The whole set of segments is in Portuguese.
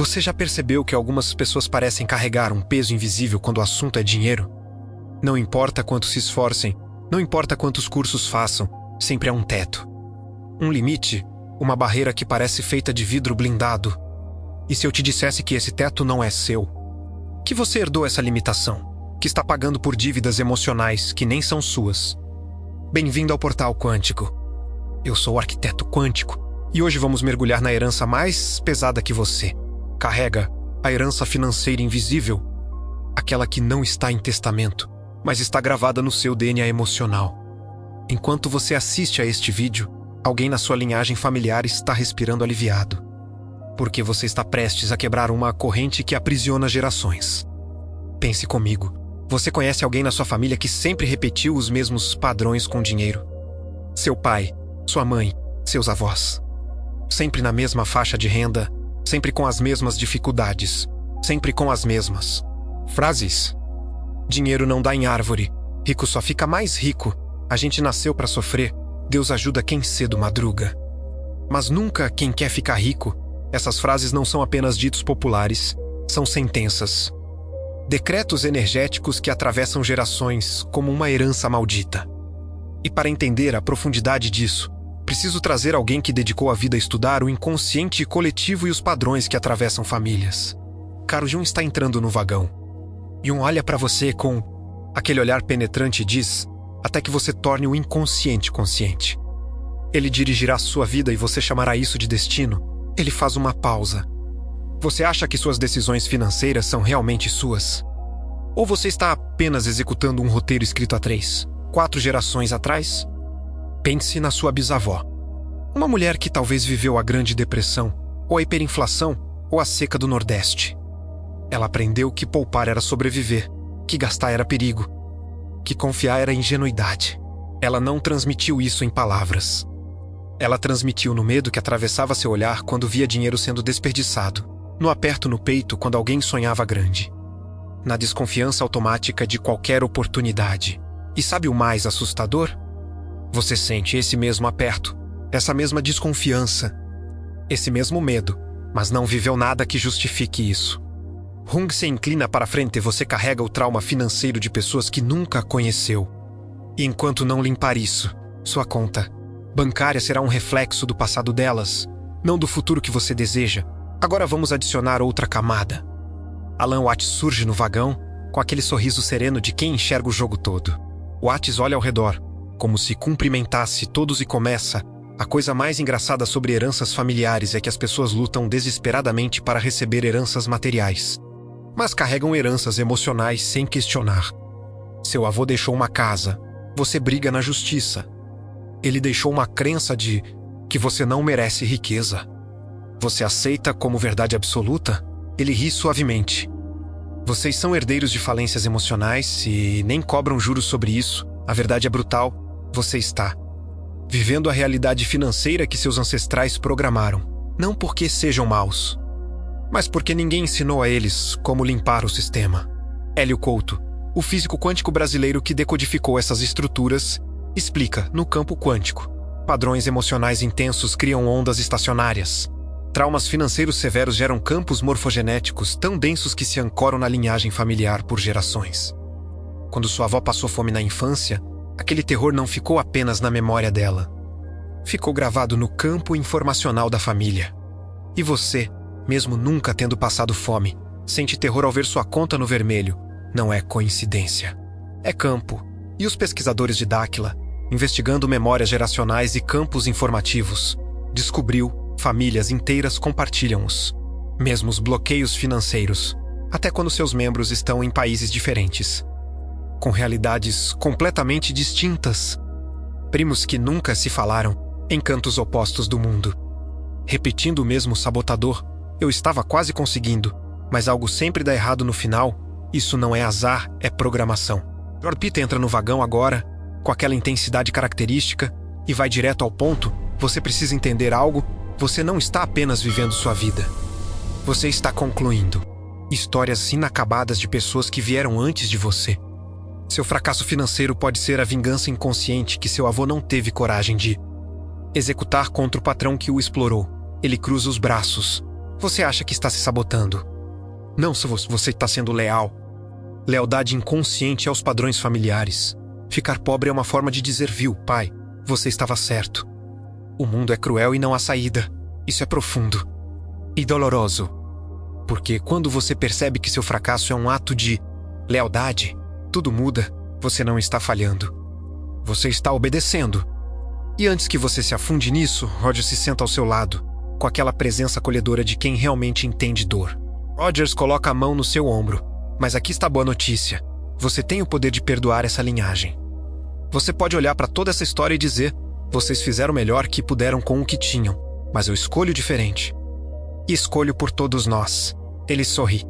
Você já percebeu que algumas pessoas parecem carregar um peso invisível quando o assunto é dinheiro? Não importa quanto se esforcem, não importa quantos cursos façam, sempre há um teto. Um limite, uma barreira que parece feita de vidro blindado. E se eu te dissesse que esse teto não é seu? Que você herdou essa limitação, que está pagando por dívidas emocionais que nem são suas. Bem-vindo ao Portal Quântico. Eu sou o Arquiteto Quântico e hoje vamos mergulhar na herança mais pesada que você carrega, a herança financeira invisível, aquela que não está em testamento, mas está gravada no seu DNA emocional. Enquanto você assiste a este vídeo, alguém na sua linhagem familiar está respirando aliviado, porque você está prestes a quebrar uma corrente que aprisiona gerações. Pense comigo, você conhece alguém na sua família que sempre repetiu os mesmos padrões com dinheiro? Seu pai, sua mãe, seus avós. Sempre na mesma faixa de renda, sempre com as mesmas dificuldades, sempre com as mesmas frases. Dinheiro não dá em árvore, rico só fica mais rico, a gente nasceu para sofrer, Deus ajuda quem cedo madruga. Mas nunca quem quer ficar rico. Essas frases não são apenas ditos populares, são sentenças. Decretos energéticos que atravessam gerações como uma herança maldita. E para entender a profundidade disso, preciso trazer alguém que dedicou a vida a estudar o inconsciente coletivo e os padrões que atravessam famílias. Caro Jun está entrando no vagão. Jun olha para você com aquele olhar penetrante e diz, até que você torne o inconsciente consciente. Ele dirigirá sua vida e você chamará isso de destino. Ele faz uma pausa. Você acha que suas decisões financeiras são realmente suas? Ou você está apenas executando um roteiro escrito há 3, 4 gerações atrás? Pense na sua bisavó. Uma mulher que talvez viveu a Grande Depressão, ou a hiperinflação, ou a seca do Nordeste. Ela aprendeu que poupar era sobreviver, que gastar era perigo, que confiar era ingenuidade. Ela não transmitiu isso em palavras. Ela transmitiu no medo que atravessava seu olhar quando via dinheiro sendo desperdiçado, no aperto no peito quando alguém sonhava grande, na desconfiança automática de qualquer oportunidade. E sabe o mais assustador? Você sente esse mesmo aperto, essa mesma desconfiança, esse mesmo medo, mas não viveu nada que justifique isso. Hung se inclina para frente e você carrega o trauma financeiro de pessoas que nunca conheceu. E enquanto não limpar isso, sua conta bancária será um reflexo do passado delas, não do futuro que você deseja. Agora vamos adicionar outra camada. Alan Watts surge no vagão com aquele sorriso sereno de quem enxerga o jogo todo. Watts olha ao redor, como se cumprimentasse todos e começa. A coisa mais engraçada sobre heranças familiares é que as pessoas lutam desesperadamente para receber heranças materiais, mas carregam heranças emocionais sem questionar. Seu avô deixou uma casa, você briga na justiça. Ele deixou uma crença de que você não merece riqueza. Você aceita como verdade absoluta? Ele ri suavemente. Vocês são herdeiros de falências emocionais e nem cobram juros sobre isso. A verdade é brutal. Você está vivendo a realidade financeira que seus ancestrais programaram. Não porque sejam maus, mas porque ninguém ensinou a eles como limpar o sistema. Hélio Couto, o físico quântico brasileiro que decodificou essas estruturas, explica, no campo quântico, padrões emocionais intensos criam ondas estacionárias. Traumas financeiros severos geram campos morfogenéticos tão densos que se ancoram na linhagem familiar por gerações. Quando sua avó passou fome na infância, aquele terror não ficou apenas na memória dela. Ficou gravado no campo informacional da família. E você, mesmo nunca tendo passado fome, sente terror ao ver sua conta no vermelho. Não é coincidência. É campo. E os pesquisadores de Dáquila, investigando memórias geracionais e campos informativos, descobriu famílias inteiras compartilham os mesmos bloqueios financeiros, até quando seus membros estão em países diferentes, com realidades completamente distintas. Primos que nunca se falaram, em cantos opostos do mundo. Repetindo o mesmo sabotador, eu estava quase conseguindo, mas algo sempre dá errado no final. Isso não é azar, é programação. Brad Pitt entra no vagão agora, com aquela intensidade característica, e vai direto ao ponto. Você precisa entender algo. Você não está apenas vivendo sua vida. Você está concluindo histórias inacabadas de pessoas que vieram antes de você. Seu fracasso financeiro pode ser a vingança inconsciente que seu avô não teve coragem de executar contra o patrão que o explorou. Ele cruza os braços, Você acha que está se sabotando. Não, se você está sendo leal. Lealdade inconsciente aos padrões familiares. Ficar pobre é uma forma de dizer, viu, pai, você estava certo. O mundo é cruel e não há saída. Isso é profundo. E doloroso. Porque quando você percebe que seu fracasso é um ato de lealdade, tudo muda, você não está falhando. Você está obedecendo. E antes que você se afunde nisso, Roger se senta ao seu lado, com aquela presença acolhedora de quem realmente entende dor. Rogers coloca a mão no seu ombro. Mas aqui está a boa notícia. Você tem o poder de perdoar essa linhagem. Você pode olhar para toda essa história e dizer, vocês fizeram o melhor que puderam com o que tinham, mas eu escolho diferente. E escolho por todos nós. Ele sorri.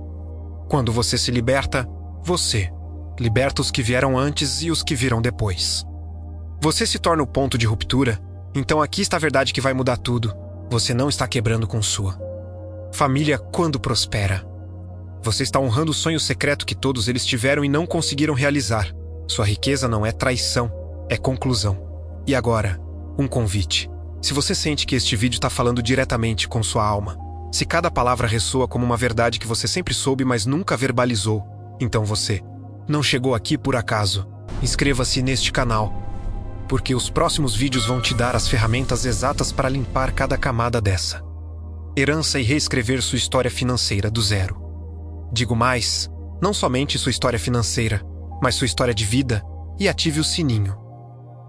Quando você se liberta, você liberta os que vieram antes e os que virão depois. Você se torna o ponto de ruptura, então aqui está a verdade que vai mudar tudo. Você não está quebrando com sua família quando prospera. Você está honrando o sonho secreto que todos eles tiveram e não conseguiram realizar. Sua riqueza não é traição, é conclusão. E agora, um convite. Se você sente que este vídeo está falando diretamente com sua alma, se cada palavra ressoa como uma verdade que você sempre soube, mas nunca verbalizou, então você não chegou aqui por acaso. Inscreva-se neste canal, porque os próximos vídeos vão te dar as ferramentas exatas para limpar cada camada dessa herança e reescrever sua história financeira do zero. Digo mais, não somente sua história financeira, mas sua história de vida, e ative o sininho.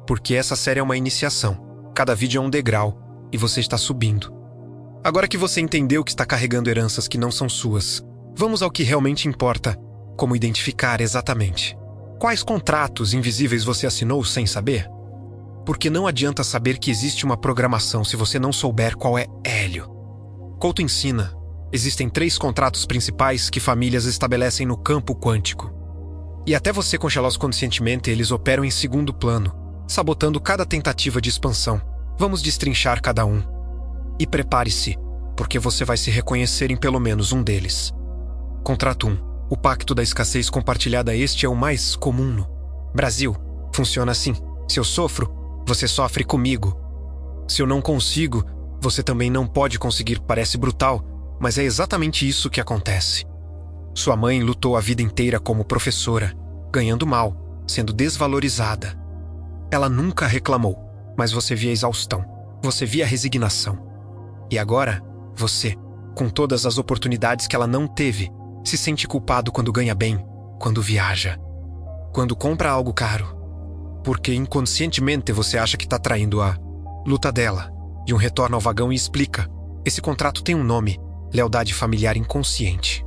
Porque essa série é uma iniciação. Cada vídeo é um degrau, e você está subindo. Agora que você entendeu que está carregando heranças que não são suas, vamos ao que realmente importa, como identificar exatamente. Quais contratos invisíveis você assinou sem saber? Porque não adianta saber que existe uma programação se você não souber qual é Hélio. Couto ensina. Existem 3 contratos principais que famílias estabelecem no campo quântico. E até você congelá-los conscientemente, eles operam em segundo plano, sabotando cada tentativa de expansão. Vamos destrinchar cada um. E prepare-se, porque você vai se reconhecer em pelo menos um deles. Contrato 1. O pacto da escassez compartilhada. Este é o mais comum no Brasil. Funciona assim. Se eu sofro, você sofre comigo. Se eu não consigo, você também não pode conseguir. Parece brutal, mas é exatamente isso que acontece. Sua mãe lutou a vida inteira como professora, ganhando mal, sendo desvalorizada. Ela nunca reclamou, mas você via exaustão, você via resignação. E agora, você, com todas as oportunidades que ela não teve, se sente culpado quando ganha bem, quando viaja, quando compra algo caro. Porque inconscientemente você acha que está traindo a luta dela, e um retorno ao vagão e explica. Esse contrato tem um nome. Lealdade familiar inconsciente.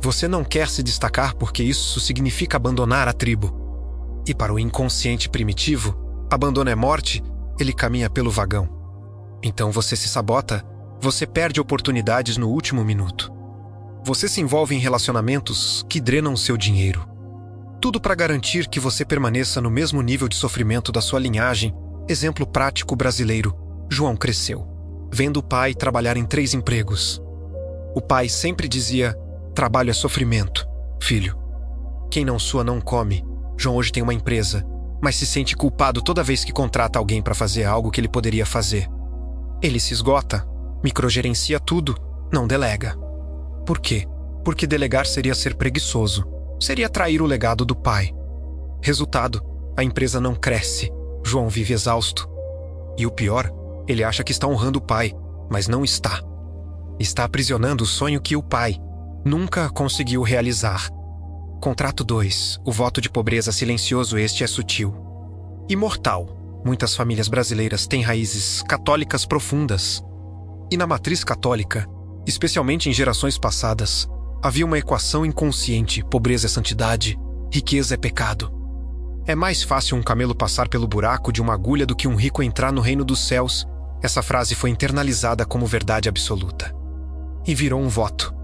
Você não quer se destacar porque isso significa abandonar a tribo. E para o inconsciente primitivo, abandono é morte, ele caminha pelo vagão. Então você se sabota, você perde oportunidades no último minuto. Você se envolve em relacionamentos que drenam o seu dinheiro. Tudo para garantir que você permaneça no mesmo nível de sofrimento da sua linhagem. Exemplo prático brasileiro. João cresceu, vendo o pai trabalhar em 3 empregos. O pai sempre dizia, trabalho é sofrimento, filho. Quem não sua não come. João hoje tem uma empresa, mas se sente culpado toda vez que contrata alguém para fazer algo que ele poderia fazer. Ele se esgota, microgerencia tudo, não delega. Por quê? Porque delegar seria ser preguiçoso, seria trair o legado do pai. Resultado, a empresa não cresce, João vive exausto. E o pior, ele acha que está honrando o pai, mas não está. Está aprisionando o sonho que o pai nunca conseguiu realizar. Contrato 2. O voto de pobreza silencioso. Este é sutil e mortal. Muitas famílias brasileiras têm raízes católicas profundas. E na matriz católica, especialmente em gerações passadas, havia uma equação inconsciente: pobreza é santidade, riqueza é pecado. É mais fácil um camelo passar pelo buraco de uma agulha do que um rico entrar no reino dos céus. Essa frase foi internalizada como verdade absoluta. E virou um voto.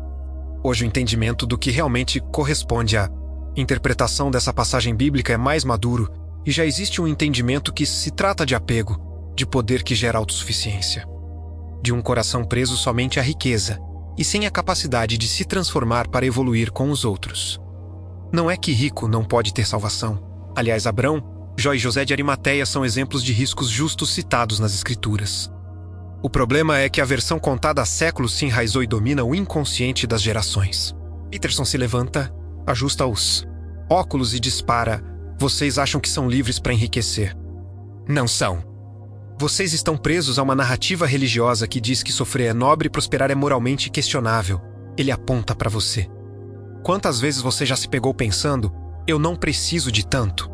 Hoje o entendimento do que realmente corresponde à interpretação dessa passagem bíblica é mais maduro, e já existe um entendimento que se trata de apego, de poder que gera autossuficiência, de um coração preso somente à riqueza, e sem a capacidade de se transformar para evoluir com os outros. Não é que rico não pode ter salvação. Aliás, Abrão, Jó e José de Arimateia são exemplos de riscos justos citados nas Escrituras. O problema é que a versão contada há séculos se enraizou e domina o inconsciente das gerações. Peterson se levanta, ajusta os óculos e dispara: vocês acham que são livres para enriquecer. Não são. Vocês estão presos a uma narrativa religiosa que diz que sofrer é nobre e prosperar é moralmente questionável. Ele aponta para você. Quantas vezes você já se pegou pensando: eu não preciso de tanto?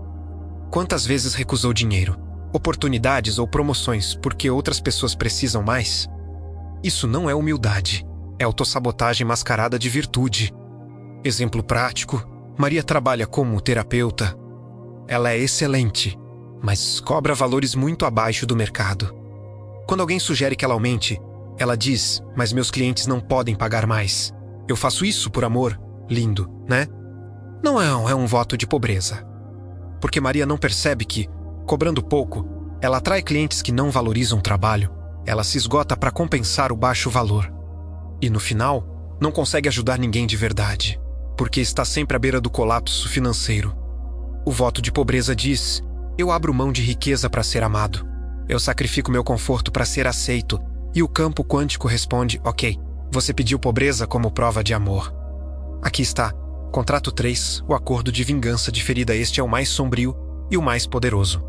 Quantas vezes recusou dinheiro, oportunidades ou promoções porque outras pessoas precisam mais? Isso não é humildade, é autossabotagem mascarada de virtude. Exemplo prático: Maria trabalha como terapeuta. Ela é excelente, mas cobra valores muito abaixo do mercado. Quando alguém sugere que ela aumente, ela diz: mas meus clientes não podem pagar mais. Eu faço isso por amor. Lindo, né? Não é um voto de pobreza. Porque Maria não percebe que, cobrando pouco, ela atrai clientes que não valorizam o trabalho. Ela se esgota para compensar o baixo valor. E no final, não consegue ajudar ninguém de verdade, porque está sempre à beira do colapso financeiro. O voto de pobreza diz: eu abro mão de riqueza para ser amado. Eu sacrifico meu conforto para ser aceito. E o campo quântico responde: ok, você pediu pobreza como prova de amor. Aqui está, contrato 3, o acordo de vingança diferida. Este é o mais sombrio e o mais poderoso.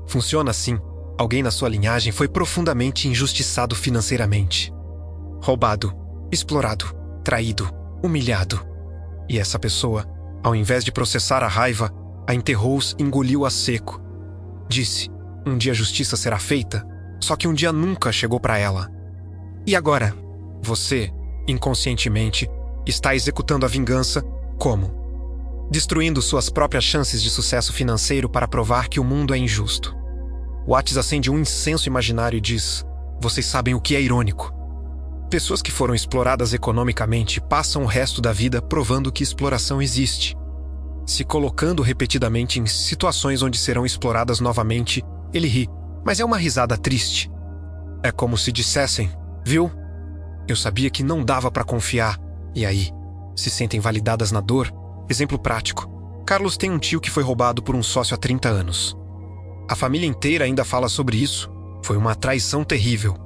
Funciona assim: alguém na sua linhagem foi profundamente injustiçado financeiramente. Roubado, explorado, traído, humilhado. E essa pessoa, ao invés de processar a raiva, a enterrou-os e engoliu a seco. Disse: um dia a justiça será feita, só que um dia nunca chegou para ela. E agora, você, inconscientemente, está executando a vingança como? Destruindo suas próprias chances de sucesso financeiro para provar que o mundo é injusto. Watts acende um incenso imaginário e diz: vocês sabem o que é irônico. Pessoas que foram exploradas economicamente passam o resto da vida provando que exploração existe. Se colocando repetidamente em situações onde serão exploradas novamente, ele ri, mas é uma risada triste. É como se dissessem: viu? Eu sabia que não dava para confiar. E aí, se sentem validadas na dor? Exemplo prático: Carlos tem um tio que foi roubado por um sócio há 30 anos. A família inteira ainda fala sobre isso. Foi uma traição terrível.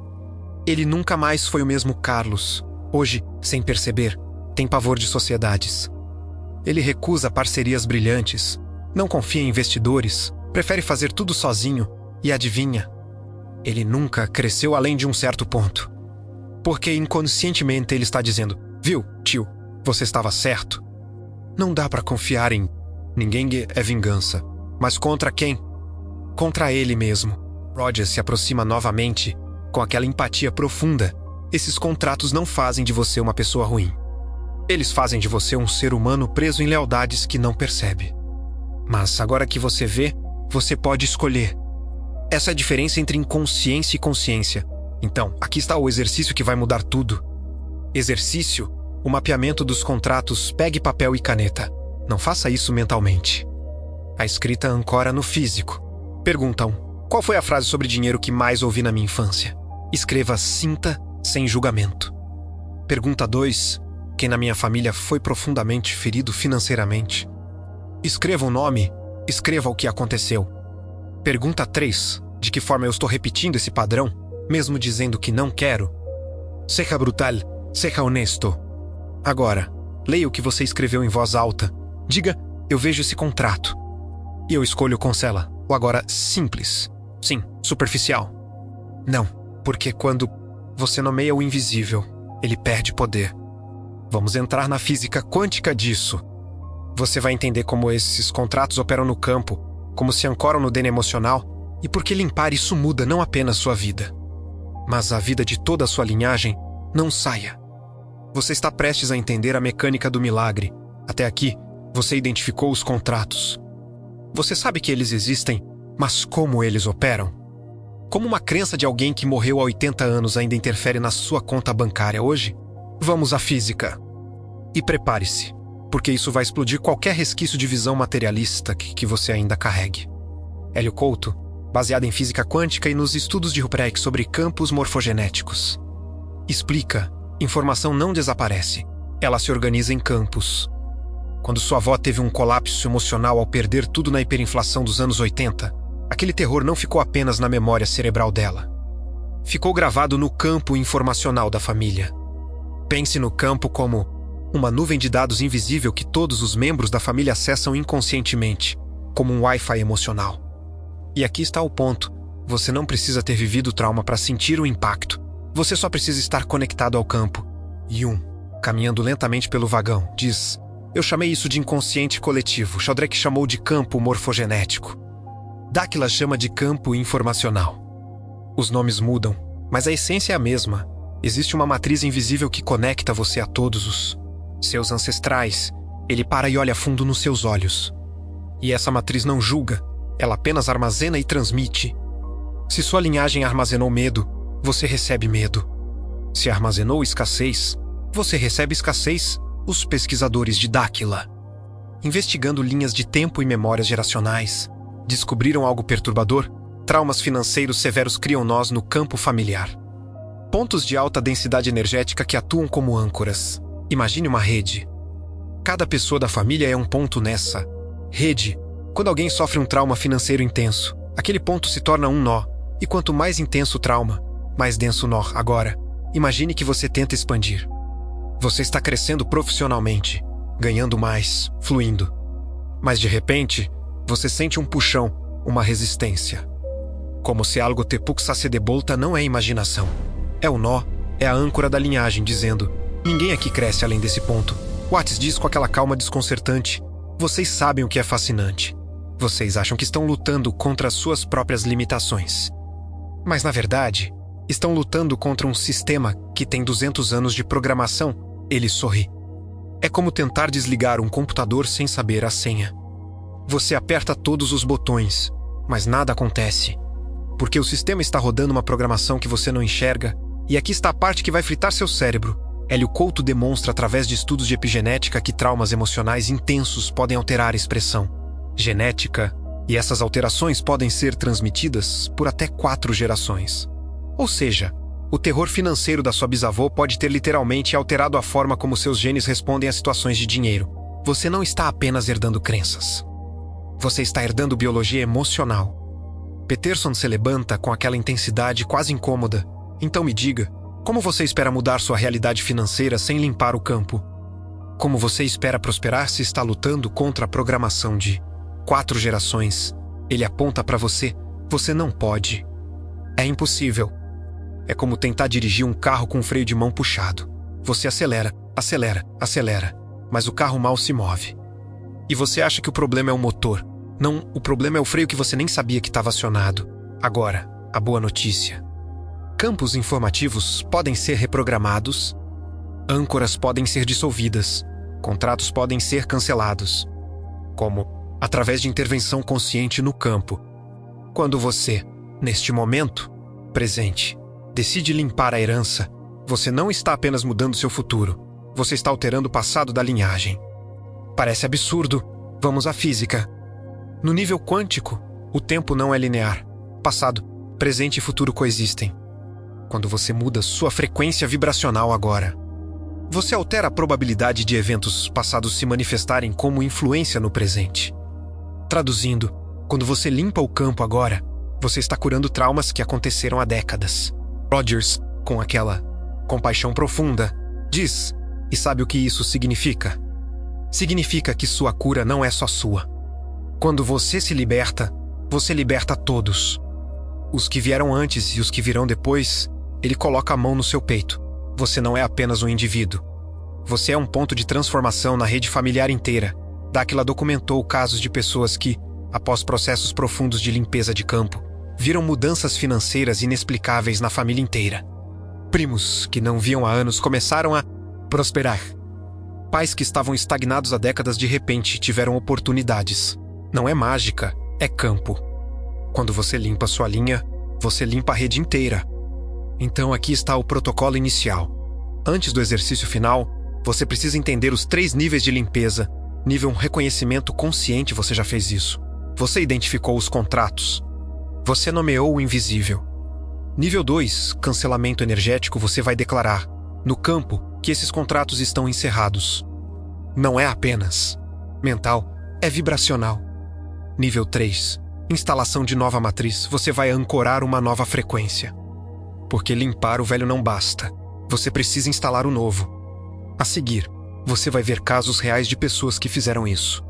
Ele nunca mais foi o mesmo Carlos. Hoje, sem perceber, tem pavor de sociedades. Ele recusa parcerias brilhantes, não confia em investidores, prefere fazer tudo sozinho e adivinha? Ele nunca cresceu além de um certo ponto. Porque inconscientemente ele está dizendo: viu, tio, você estava certo. Não dá para confiar em ninguém. É vingança. Mas contra quem? Contra ele mesmo. Rogers se aproxima novamente, com aquela empatia profunda. Esses contratos não fazem de você uma pessoa ruim. Eles fazem de você um ser humano preso em lealdades que não percebe. Mas agora que você vê, você pode escolher. Essa é a diferença entre inconsciência e consciência. Então, aqui está o exercício que vai mudar tudo. Exercício: o mapeamento dos contratos. Pegue papel e caneta. Não faça isso mentalmente. A escrita ancora no físico. Perguntam: qual foi a frase sobre dinheiro que mais ouvi na minha infância? Escreva: sinta, sem julgamento. Pergunta 2: quem na minha família foi profundamente ferido financeiramente? Escreva o nome, escreva o que aconteceu. Pergunta 3: de que forma eu estou repetindo esse padrão, mesmo dizendo que não quero? Seja brutal, seja honesto. Agora, leia o que você escreveu em voz alta. Diga: eu vejo esse contrato. E eu escolho cancela. Ou agora simples. Sim, superficial. Não, porque quando você nomeia o invisível, ele perde poder. Vamos entrar na física quântica disso. Você vai entender como esses contratos operam no campo, como se ancoram no DNA emocional, e por que limpar isso muda não apenas sua vida, mas a vida de toda a sua linhagem. Não saia. Você está prestes a entender a mecânica do milagre. Até aqui, você identificou os contratos. Você sabe que eles existem, mas como eles operam? Como uma crença de alguém que morreu há 80 anos ainda interfere na sua conta bancária hoje? Vamos à física. E prepare-se, porque isso vai explodir qualquer resquício de visão materialista que você ainda carregue. Hélio Couto, baseado em física quântica e nos estudos de Ruprecht sobre campos morfogenéticos. Explica: informação não desaparece, ela se organiza em campos. Quando sua avó teve um colapso emocional ao perder tudo na hiperinflação dos anos 80, aquele terror não ficou apenas na memória cerebral dela. ficou gravado no campo informacional da família. Pense no campo como uma nuvem de dados invisível que todos os membros da família acessam inconscientemente, como um Wi-Fi emocional. E aqui está o ponto. Você não precisa ter vivido o trauma para sentir o impacto. Você só precisa estar conectado ao campo. Jung, caminhando lentamente pelo vagão, diz: eu chamei isso de inconsciente coletivo. Sheldrake chamou de campo morfogenético. Dáquila chama de campo informacional. Os nomes mudam, mas a essência é a mesma. Existe uma matriz invisível que conecta você a todos os seus ancestrais. Ele para e olha fundo nos seus olhos. E essa matriz não julga, ela apenas armazena e transmite. Se sua linhagem armazenou medo, você recebe medo. Se armazenou escassez, você recebe escassez. Os pesquisadores de Dáquila, investigando linhas de tempo e memórias geracionais, descobriram algo perturbador. Traumas financeiros severos criam nós no campo familiar. Pontos de alta densidade energética que atuam como âncoras. Imagine uma rede. Cada pessoa da família é um ponto nessa rede. Quando alguém sofre um trauma financeiro intenso, aquele ponto se torna um nó. E quanto mais intenso o trauma, mais denso o nó. Agora, imagine que você tenta expandir. Você está crescendo profissionalmente, ganhando mais, fluindo. Mas de repente, você sente um puxão, uma resistência. Como se algo te puxasse de volta. Não é imaginação. É o nó, é a âncora da linhagem dizendo: ninguém aqui cresce além desse ponto. Watts diz com aquela calma desconcertante: vocês sabem o que é fascinante. Vocês acham que estão lutando contra as suas próprias limitações. Mas na verdade, estão lutando contra um sistema que tem 200 anos de programação. Ele sorri. É como tentar desligar um computador sem saber a senha. Você aperta todos os botões, mas nada acontece. Porque o sistema está rodando uma programação que você não enxerga, e aqui está a parte que vai fritar seu cérebro. Hélio Couto demonstra através de estudos de epigenética que traumas emocionais intensos podem alterar a expressão genética, e essas alterações podem ser transmitidas por até 4 gerações. Ou seja, o terror financeiro da sua bisavó pode ter literalmente alterado a forma como seus genes respondem a situações de dinheiro. Você não está apenas herdando crenças. Você está herdando biologia emocional. Peterson se levanta com aquela intensidade quase incômoda. Então me diga, como você espera mudar sua realidade financeira sem limpar o campo? Como você espera prosperar se está lutando contra a programação de 4 gerações? Ele aponta para você. Você não pode. É impossível. É como tentar dirigir um carro com o freio de mão puxado. Você acelera, acelera, acelera, mas o carro mal se move. E você acha que o problema é o motor. Não, o problema é o freio que você nem sabia que estava acionado. Agora, a boa notícia. Campos informativos podem ser reprogramados, âncoras podem ser dissolvidas, contratos podem ser cancelados. Como? Através de intervenção consciente no campo. Quando você, neste momento, presente, decide limpar a herança, você não está apenas mudando seu futuro, você está alterando o passado da linhagem. Parece absurdo. Vamos à física. No nível quântico, o tempo não é linear. Passado, presente e futuro coexistem. Quando você muda sua frequência vibracional agora, você altera a probabilidade de eventos passados se manifestarem como influência no presente. Traduzindo, quando você limpa o campo agora, você está curando traumas que aconteceram há décadas. Rogers, com aquela compaixão profunda, diz: e sabe o que isso significa? Significa que sua cura não é só sua. Quando você se liberta, você liberta todos. Os que vieram antes e os que virão depois, ele coloca a mão no seu peito. Você não é apenas um indivíduo. Você é um ponto de transformação na rede familiar inteira. Dáquila documentou casos de pessoas que, após processos profundos de limpeza de campo, viram mudanças financeiras inexplicáveis na família inteira. Primos que não viam há anos começaram a prosperar. Pais que estavam estagnados há décadas de repente tiveram oportunidades. Não é mágica, é campo. Quando você limpa sua linha, você limpa a rede inteira. Então aqui está o protocolo inicial. Antes do exercício final, você precisa entender os 3 níveis de limpeza. Nível 1, reconhecimento consciente, você já fez isso. Você identificou os contratos. Você nomeou o invisível. Nível 2, cancelamento energético, você vai declarar, no campo, que esses contratos estão encerrados. Não é apenas mental, é vibracional. Nível 3, instalação de nova matriz, você vai ancorar uma nova frequência. Porque limpar o velho não basta. Você precisa instalar o novo. A seguir, você vai ver casos reais de pessoas que fizeram isso.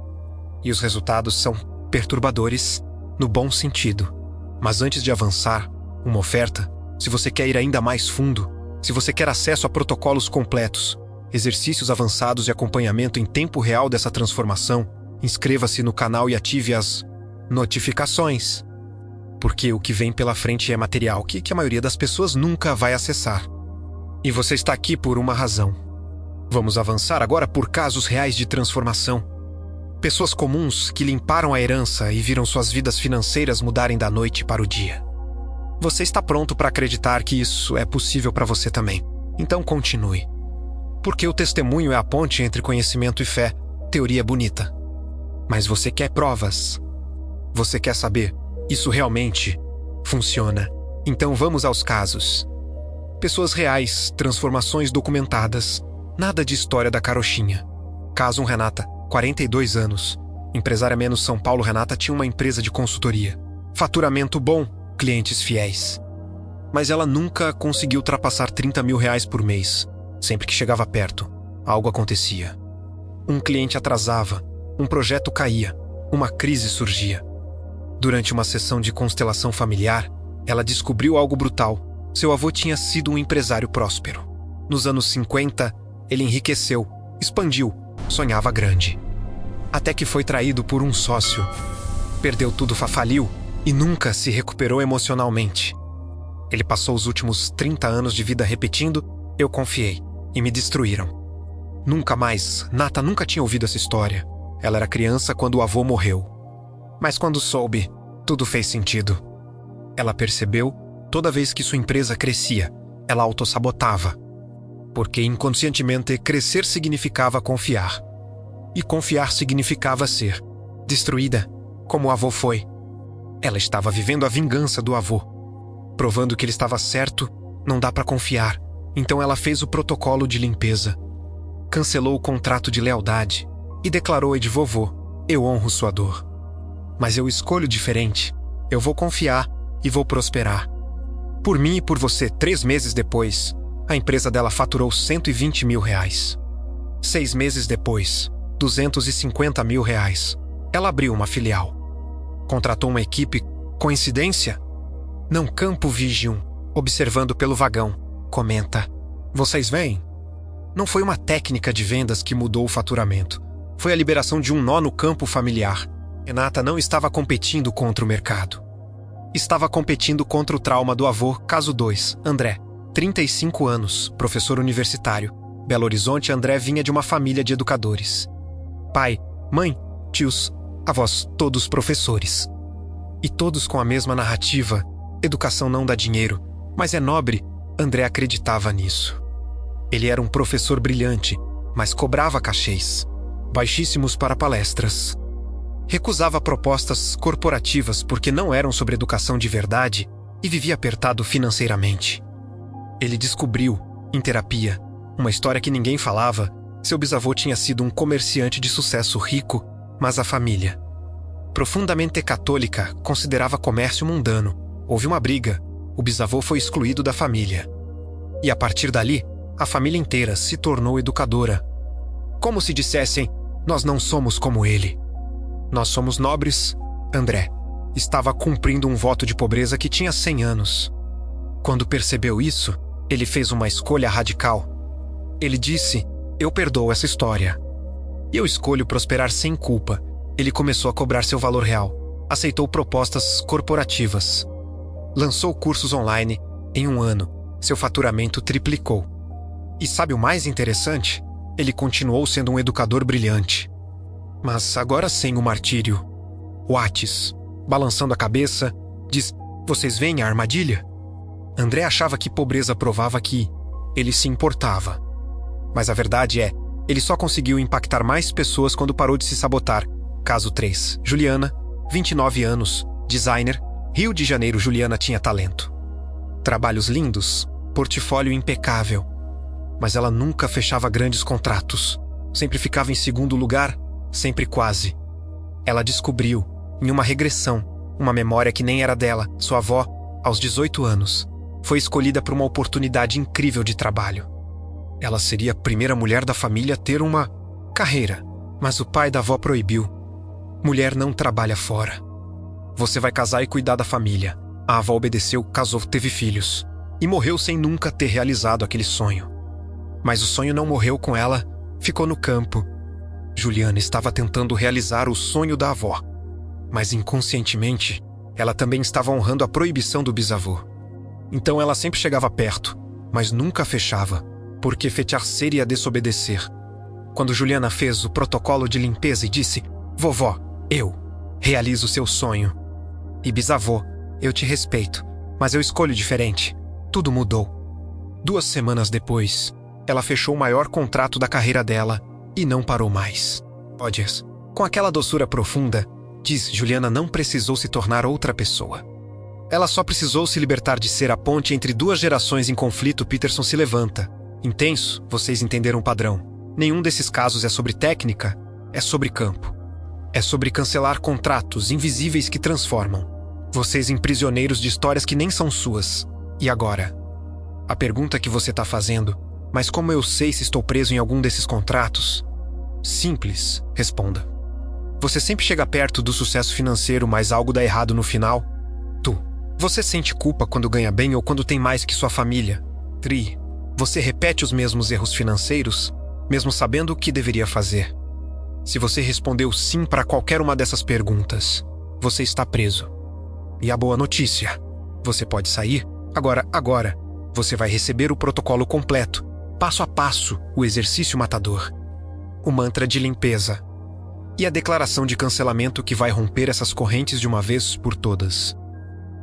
E os resultados são perturbadores, no bom sentido. Mas antes de avançar, uma oferta, se você quer ir ainda mais fundo, se você quer acesso a protocolos completos, exercícios avançados e acompanhamento em tempo real dessa transformação, inscreva-se no canal e ative as notificações. Porque o que vem pela frente é material que a maioria das pessoas nunca vai acessar. E você está aqui por uma razão. Vamos avançar agora por casos reais de transformação. Pessoas comuns que limparam a herança e viram suas vidas financeiras mudarem da noite para o dia. Você está pronto para acreditar que isso é possível para você também. Então continue. Porque o testemunho é a ponte entre conhecimento e fé. Teoria bonita. Mas você quer provas. Você quer saber, isso realmente funciona. Então vamos aos casos. Pessoas reais, transformações documentadas. Nada de história da carochinha. Caso Renata, 42 anos. Empresária menos São Paulo. Renata tinha uma empresa de consultoria. Faturamento bom, clientes fiéis. Mas ela nunca conseguiu ultrapassar 30 mil reais por mês. Sempre que chegava perto, algo acontecia. Um cliente atrasava, um projeto caía, uma crise surgia. Durante uma sessão de constelação familiar, ela descobriu algo brutal. Seu avô tinha sido um empresário próspero. Nos anos 50, ele enriqueceu, expandiu, sonhava grande. Até que foi traído por um sócio. Perdeu tudo, faliu e nunca se recuperou emocionalmente. Ele passou os últimos 30 anos de vida repetindo: eu confiei, e me destruíram. Nunca mais, Nata nunca tinha ouvido essa história. Ela era criança quando o avô morreu. Mas quando soube, tudo fez sentido. Ela percebeu, toda vez que sua empresa crescia, ela autossabotava. Porque inconscientemente crescer significava confiar. E confiar significava ser destruída, como o avô foi. Ela estava vivendo a vingança do avô. Provando que ele estava certo, não dá para confiar. Então ela fez o protocolo de limpeza. Cancelou o contrato de lealdade e declarou de vovô: eu honro sua dor. Mas eu escolho diferente. Eu vou confiar e vou prosperar. Por mim e por você, 3 meses depois, a empresa dela faturou 120 mil reais. 6 meses depois, 250 mil reais. Ela abriu uma filial. Contratou uma equipe. Coincidência? Não. Campo Vigium, observando pelo vagão, comenta: vocês veem? Não foi uma técnica de vendas que mudou o faturamento. Foi a liberação de um nó no campo familiar. Renata não estava competindo contra o mercado. Estava competindo contra o trauma do avô. Caso 2, André, 35 anos, professor universitário. Belo Horizonte. André vinha de uma família de educadores. Pai, mãe, tios, avós, todos professores. E todos com a mesma narrativa: educação não dá dinheiro, mas é nobre. André acreditava nisso. Ele era um professor brilhante, mas cobrava cachês baixíssimos para palestras. Recusava propostas corporativas porque não eram sobre educação de verdade e vivia apertado financeiramente. Ele descobriu, em terapia, uma história que ninguém falava. Seu bisavô tinha sido um comerciante de sucesso rico, mas a família, profundamente católica, considerava comércio mundano. Houve uma briga. O bisavô foi excluído da família. E a partir dali, a família inteira se tornou educadora. Como se dissessem: nós não somos como ele. Nós somos nobres. André estava cumprindo um voto de pobreza que tinha 100 anos. Quando percebeu isso, ele fez uma escolha radical. Ele disse: eu perdoo essa história. E eu escolho prosperar sem culpa. Ele começou a cobrar seu valor real. Aceitou propostas corporativas. Lançou cursos online. Em 1 ano, seu faturamento triplicou. E sabe o mais interessante? Ele continuou sendo um educador brilhante. Mas agora sem o martírio. Whatis, balançando a cabeça, diz: vocês veem a armadilha? André achava que pobreza provava que ele se importava. Mas a verdade é, ele só conseguiu impactar mais pessoas quando parou de se sabotar. Caso 3, Juliana, 29 anos, designer, Rio de Janeiro. Juliana tinha talento. Trabalhos lindos, portfólio impecável. Mas ela nunca fechava grandes contratos. Sempre ficava em segundo lugar, sempre quase. Ela descobriu, em uma regressão, uma memória que nem era dela. Sua avó, aos 18 anos, Foi escolhida por uma oportunidade incrível de trabalho. Ela seria a primeira mulher da família a ter uma carreira, mas o pai da avó proibiu. Mulher não trabalha fora. Você vai casar e cuidar da família. A avó obedeceu, casou, teve filhos. E morreu sem nunca ter realizado aquele sonho. Mas o sonho não morreu com ela, ficou no campo. Juliana estava tentando realizar o sonho da avó. Mas inconscientemente, ela também estava honrando a proibição do bisavô. Então ela sempre chegava perto, mas nunca fechava, porque fechar seria desobedecer. Quando Juliana fez o protocolo de limpeza e disse: "Vovó, eu realizo seu sonho." E bisavô, eu te respeito, mas eu escolho diferente. Tudo mudou. 2 semanas depois, ela fechou o maior contrato da carreira dela e não parou mais. Rogers, com aquela doçura profunda, diz: Juliana não precisou se tornar outra pessoa. Ela só precisou se libertar de ser a ponte entre 2 gerações em conflito. Peterson se levanta. Intenso, vocês entenderam o padrão. Nenhum desses casos é sobre técnica, é sobre campo. É sobre cancelar contratos invisíveis que transformam vocês em prisioneiros de histórias que nem são suas. E agora? A pergunta que você está fazendo: mas como eu sei se estou preso em algum desses contratos? Simples, responda. Você sempre chega perto do sucesso financeiro, mas algo dá errado no final? Você sente culpa quando ganha bem ou quando tem mais que sua família? Você repete os mesmos erros financeiros, mesmo sabendo o que deveria fazer? Se você respondeu sim para qualquer uma dessas perguntas, você está preso. E a boa notícia: você pode sair. Agora, você vai receber o protocolo completo, passo a passo, o exercício matador, o mantra de limpeza e a declaração de cancelamento que vai romper essas correntes de uma vez por todas.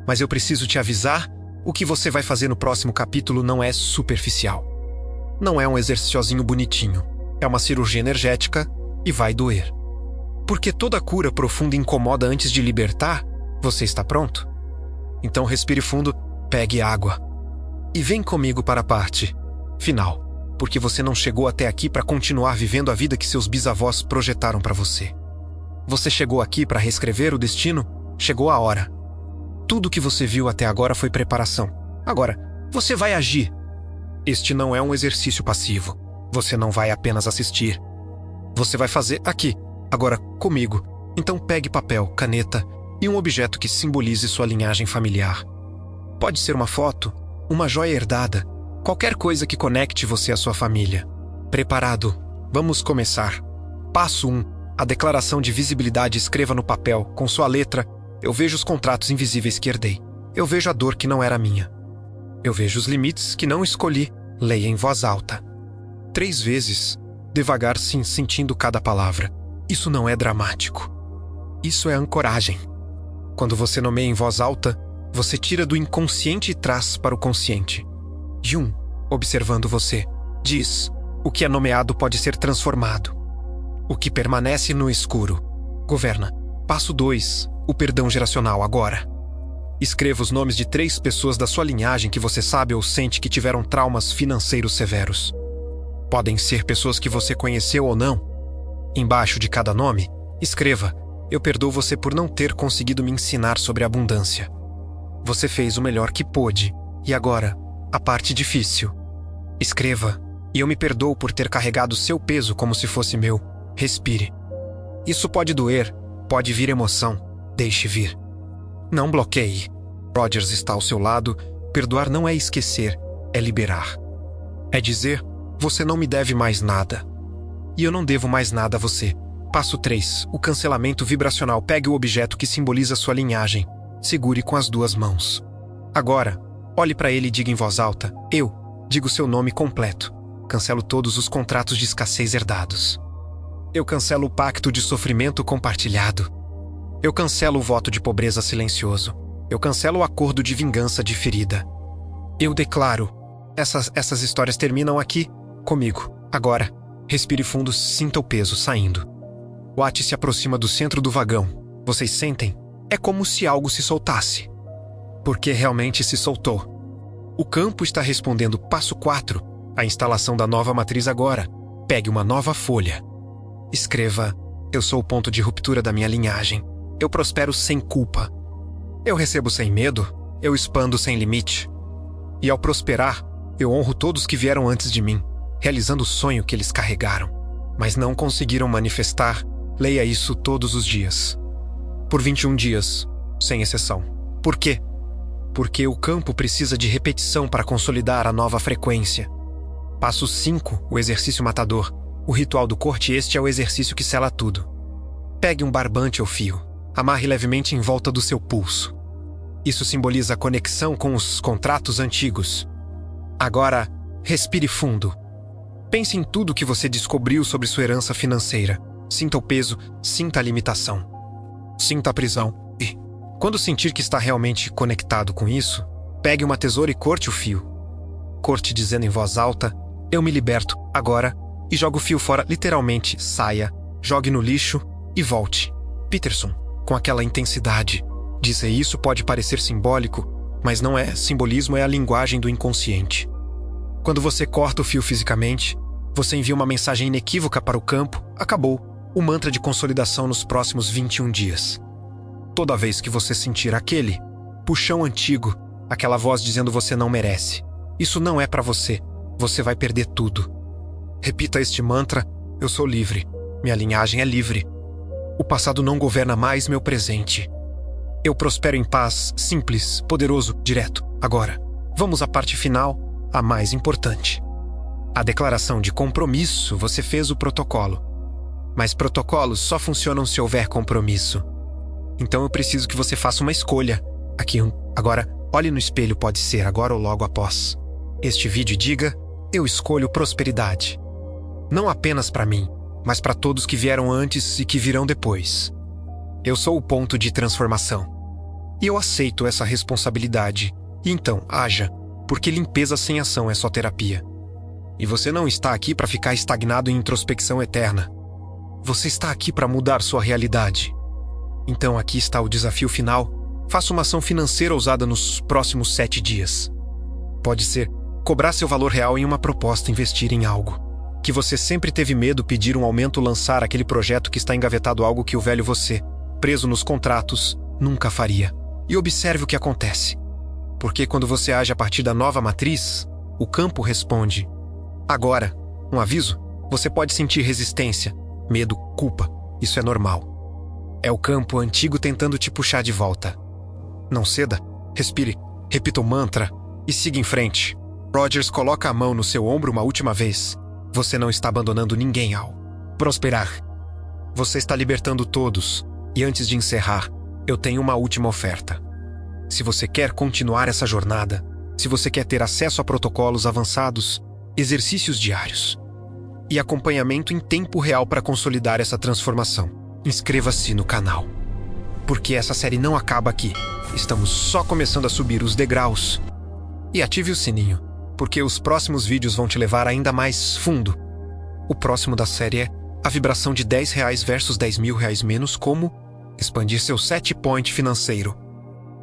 Mas eu preciso te avisar: o que você vai fazer no próximo capítulo não é superficial. Não é um exercíciozinho bonitinho. É uma cirurgia energética e vai doer. Porque toda cura profunda incomoda antes de libertar. Você está pronto? Então respire fundo, pegue água e vem comigo para a parte final. Porque você não chegou até aqui para continuar vivendo a vida que seus bisavós projetaram para você. Você chegou aqui para reescrever o destino. Chegou a hora. Tudo que você viu até agora foi preparação. Agora, você vai agir. Este não é um exercício passivo. Você não vai apenas assistir. Você vai fazer aqui, agora comigo. Então pegue papel, caneta e um objeto que simbolize sua linhagem familiar. Pode ser uma foto, uma joia herdada, qualquer coisa que conecte você à sua família. Preparado? Vamos começar. Passo 1. A declaração de visibilidade. Escreva no papel, com sua letra: eu vejo os contratos invisíveis que herdei. Eu vejo a dor que não era minha. Eu vejo os limites que não escolhi. Leia em voz alta. 3 vezes. Devagar, sim, sentindo cada palavra. Isso não é dramático. Isso é ancoragem. Quando você nomeia em voz alta, você tira do inconsciente e traz para o consciente. E 1. Observando você, diz: o que é nomeado pode ser transformado. O que permanece no escuro governa. Passo 2. O perdão geracional agora. Escreva os nomes de 3 pessoas da sua linhagem que você sabe ou sente que tiveram traumas financeiros severos. Podem ser pessoas que você conheceu ou não. Embaixo de cada nome, escreva: eu perdoo você por não ter conseguido me ensinar sobre abundância. Você fez o melhor que pôde. E agora, a parte difícil. Escreva: e eu me perdoo por ter carregado seu peso como se fosse meu. Respire. Isso pode doer, pode vir emoção. Deixe vir. Não bloqueie. Rogers está ao seu lado. Perdoar não é esquecer, é liberar. É dizer: você não me deve mais nada. E eu não devo mais nada a você. Passo 3. O cancelamento vibracional. Pegue o objeto que simboliza sua linhagem. Segure com as 2 mãos. Agora, olhe para ele e diga em voz alta: eu. Diga o seu nome completo. Cancelo todos os contratos de escassez herdados. Eu cancelo o pacto de sofrimento compartilhado. Eu cancelo o voto de pobreza silencioso. Eu cancelo o acordo de vingança diferida. Eu declaro: essas histórias terminam aqui, comigo. Agora, respire fundo, sinta o peso saindo. O At se aproxima do centro do vagão. Vocês sentem? É como se algo se soltasse. Porque realmente se soltou. O campo está respondendo. Passo 4. A instalação da nova matriz agora. Pegue uma nova folha. Escreva: eu sou o ponto de ruptura da minha linhagem. Eu prospero sem culpa. Eu recebo sem medo. Eu expando sem limite. E ao prosperar, eu honro todos que vieram antes de mim, realizando o sonho que eles carregaram, mas não conseguiram manifestar. Leia isso todos os dias. Por 21 dias, sem exceção. Por quê? Porque o campo precisa de repetição para consolidar a nova frequência. Passo 5, o exercício matador. O ritual do corte, este é o exercício que sela tudo. Pegue um barbante ou fio. Amarre levemente em volta do seu pulso. Isso simboliza a conexão com os contratos antigos. Agora, respire fundo. Pense em tudo que você descobriu sobre sua herança financeira. Sinta o peso, sinta a limitação. Sinta a prisão. E, quando sentir que está realmente conectado com isso, pegue uma tesoura e corte o fio. Corte dizendo em voz alta: eu me liberto, agora, e jogue o fio fora, literalmente, saia, jogue no lixo e volte. Peterson, com aquela intensidade. Dizer isso pode parecer simbólico, mas não é. Simbolismo é a linguagem do inconsciente. Quando você corta o fio fisicamente, você envia uma mensagem inequívoca para o campo: acabou o mantra de consolidação nos próximos 21 dias. Toda vez que você sentir aquele puxão antigo, aquela voz dizendo você não merece, isso não é para você, você vai perder tudo. Repita este mantra: eu sou livre, minha linhagem é livre. O passado não governa mais meu presente. Eu prospero em paz, simples, poderoso, direto. Agora, vamos à parte final, a mais importante. A declaração de compromisso. Você fez o protocolo. Mas protocolos só funcionam se houver compromisso. Então eu preciso que você faça uma escolha. Aqui, agora, olhe no espelho, pode ser agora ou logo após este vídeo, e diga: eu escolho prosperidade. Não apenas para mim, mas para todos que vieram antes e que virão depois. Eu sou o ponto de transformação. E eu aceito essa responsabilidade. E então, haja, porque limpeza sem ação é só terapia. E você não está aqui para ficar estagnado em introspecção eterna. Você está aqui para mudar sua realidade. Então aqui está o desafio final. Faça uma ação financeira ousada nos próximos 7 dias. Pode ser cobrar seu valor real em uma proposta, investir em algo que você sempre teve medo, pedir um aumento, lançar aquele projeto que está engavetado, algo que o velho você, preso nos contratos, nunca faria. E observe o que acontece. Porque quando você age a partir da nova matriz, o campo responde. Agora, um aviso: você pode sentir resistência, medo, culpa. Isso é normal. É o campo antigo tentando te puxar de volta. Não ceda, respire, repita o mantra e siga em frente. Rogers coloca a mão no seu ombro uma última vez. Você não está abandonando ninguém ao prosperar. Você está libertando todos. E antes de encerrar, eu tenho uma última oferta. Se você quer continuar essa jornada, se você quer ter acesso a protocolos avançados, exercícios diários e acompanhamento em tempo real para consolidar essa transformação, inscreva-se no canal. Porque essa série não acaba aqui. Estamos só começando a subir os degraus. E ative o sininho, porque os próximos vídeos vão te levar ainda mais fundo. O próximo da série é a vibração de R$10 versus R$10.000 menos, como expandir seu set point financeiro.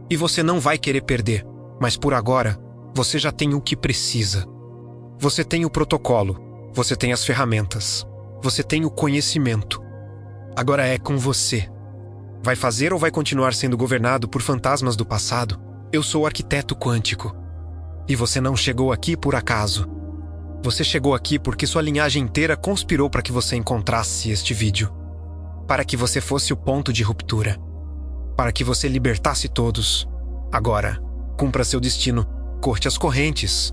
E você não vai querer perder, mas por agora, você já tem o que precisa. Você tem o protocolo, você tem as ferramentas, você tem o conhecimento. Agora é com você. Vai fazer ou vai continuar sendo governado por fantasmas do passado? Eu sou o arquiteto quântico. E você não chegou aqui por acaso. Você chegou aqui porque sua linhagem inteira conspirou para que você encontrasse este vídeo. Para que você fosse o ponto de ruptura. Para que você libertasse todos. Agora, cumpra seu destino, corte as correntes.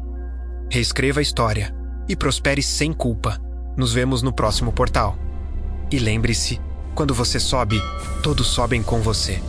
Reescreva a história e prospere sem culpa. Nos vemos no próximo portal. E lembre-se, quando você sobe, todos sobem com você.